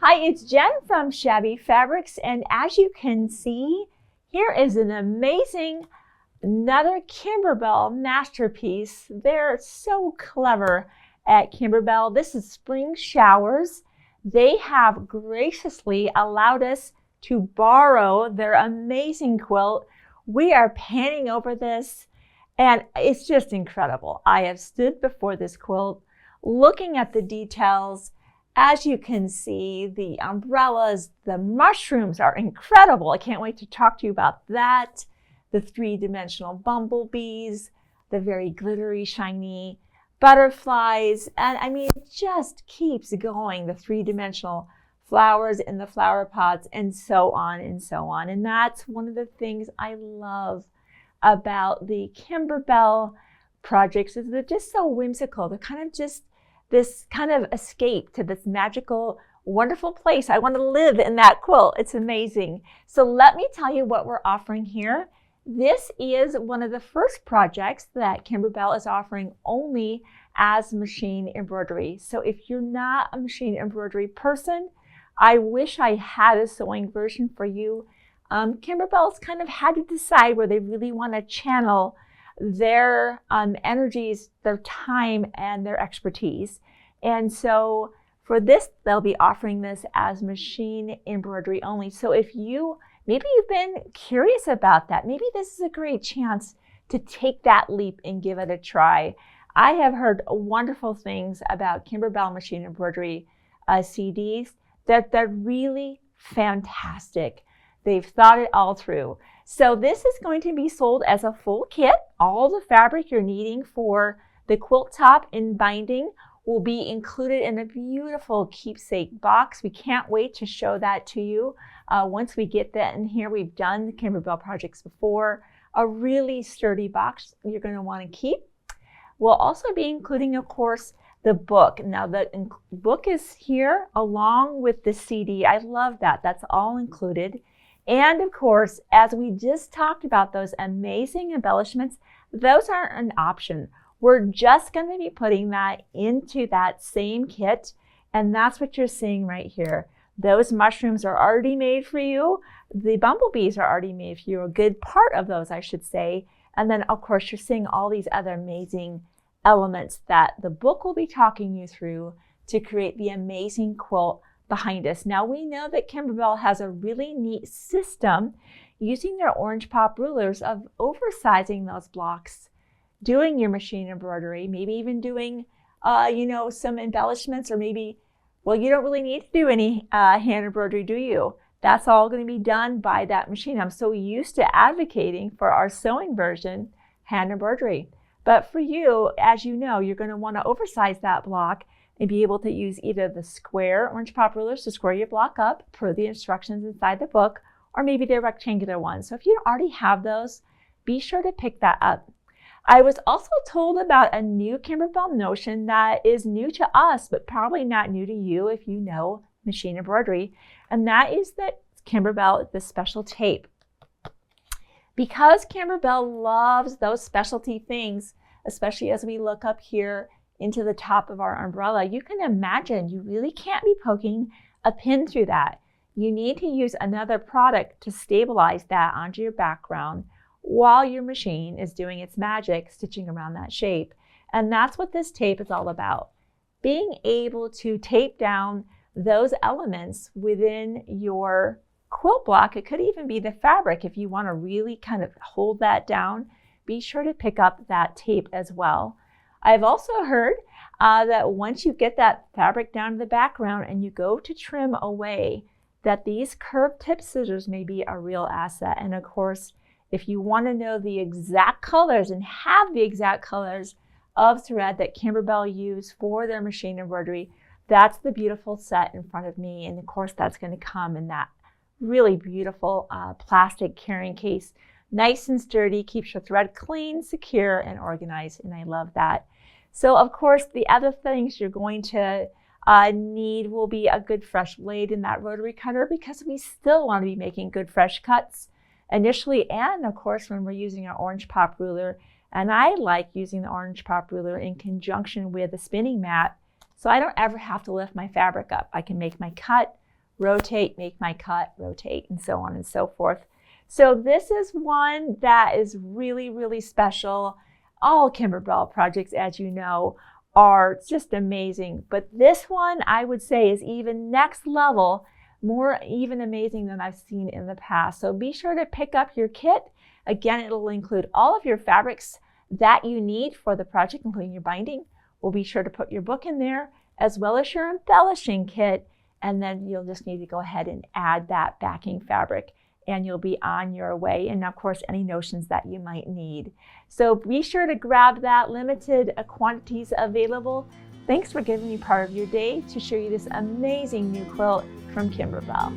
Hi, it's Jen from Shabby Fabrics, and as you can see, here is an amazing, another Kimberbell masterpiece. They're so clever at Kimberbell. This is Spring Showers. They have graciously allowed us to borrow their amazing quilt. We are panning over this, and it's just incredible. I have stood before this quilt, looking at the details. As you can see, the umbrellas, the mushrooms are incredible. I can't wait to talk to you about that. The three-dimensional bumblebees, the very glittery, shiny butterflies, and I mean, it just keeps going. The three-dimensional flowers in the flower pots, and so on and so on. And that's one of the things I love about the Kimberbell projects, is they're just so whimsical. They're kind of just this kind of escape to this magical, wonderful place. I want to live in that quilt. It's amazing. So let me tell you what we're offering here. This is one of the first projects that Kimberbell is offering only as machine embroidery. So if you're not a machine embroidery person, I wish I had a sewing version for you. Kimberbell's kind of had to decide where they really want to channel their energies, their time, and their expertise. And so for this, they'll be offering this as machine embroidery only. So if maybe you've been curious about that, maybe this is a great chance to take that leap and give it a try. I have heard wonderful things about Kimberbell machine embroidery CDs, that they're really fantastic. They've thought it all through. So this is going to be sold as a full kit. All the fabric you're needing for the quilt top and binding will be included in a beautiful keepsake box. We can't wait to show that to you once we get that in here. We've done the Kimberbell projects before. A really sturdy box you're going to want to keep. We'll also be including, of course, the book. Now the book is here along with the CD. I love that. That's all included. And of course, as we just talked about, those amazing embellishments, those aren't an option. We're just going to be putting that into that same kit. And that's what you're seeing right here. Those mushrooms are already made for you. The bumblebees are already made for you, a good part of those, I should say. And then, of course, you're seeing all these other amazing elements that the book will be talking you through to create the amazing quilt behind us. Now we know that Kimberbell has a really neat system using their orange pop rulers of oversizing those blocks, doing your machine embroidery, maybe even doing, some embellishments, or maybe, well, you don't really need to do any hand embroidery, do you? That's all going to be done by that machine. I'm so used to advocating for our sewing version, hand embroidery. But for you, as you know, you're going to want to oversize that block and be able to use either the square orange pop rulers to square your block up per the instructions inside the book, or maybe the rectangular ones. So if you already have those, be sure to pick that up. I was also told about a new Kimberbell notion that is new to us, but probably not new to you if you know machine embroidery, and that is that Kimberbell, the special tape. Because Kimberbell loves those specialty things, especially as we look up here into the top of our umbrella, you can imagine you really can't be poking a pin through that. You need to use another product to stabilize that onto your background while your machine is doing its magic stitching around that shape. And that's what this tape is all about. Being able to tape down those elements within your quilt block. It could even be the fabric. If you want to really kind of hold that down, be sure to pick up that tape as well. I've also heard that once you get that fabric down to the background and you go to trim away, that these curved tip scissors may be a real asset. And of course, if you want to know the exact colors and have the exact colors of thread that Kimberbell used for their machine embroidery, that's the beautiful set in front of me. And of course, that's going to come in that really beautiful plastic carrying case. Nice and sturdy, keeps your thread clean, secure, and organized, and I love that. So of course, the other things you're going to need will be a good fresh blade in that rotary cutter, because we still want to be making good fresh cuts initially, and of course when we're using our orange pop ruler. And I like using the orange pop ruler in conjunction with the spinning mat, so I don't ever have to lift my fabric up. I can make my cut rotate, make my cut, rotate, and so on and so forth. So this is one that is really, really special. All Kimberbell projects, as you know, are just amazing. But this one, I would say, is even next level, more even amazing than I've seen in the past. So be sure to pick up your kit. Again, it'll include all of your fabrics that you need for the project, including your binding. We'll be sure to put your book in there, as well as your embellishing kit. And then you'll just need to go ahead and add that backing fabric, and you'll be on your way. And of course, any notions that you might need. So be sure to grab that. Limited quantities available. Thanks for giving me part of your day to show you this amazing new quilt from Kimberbell.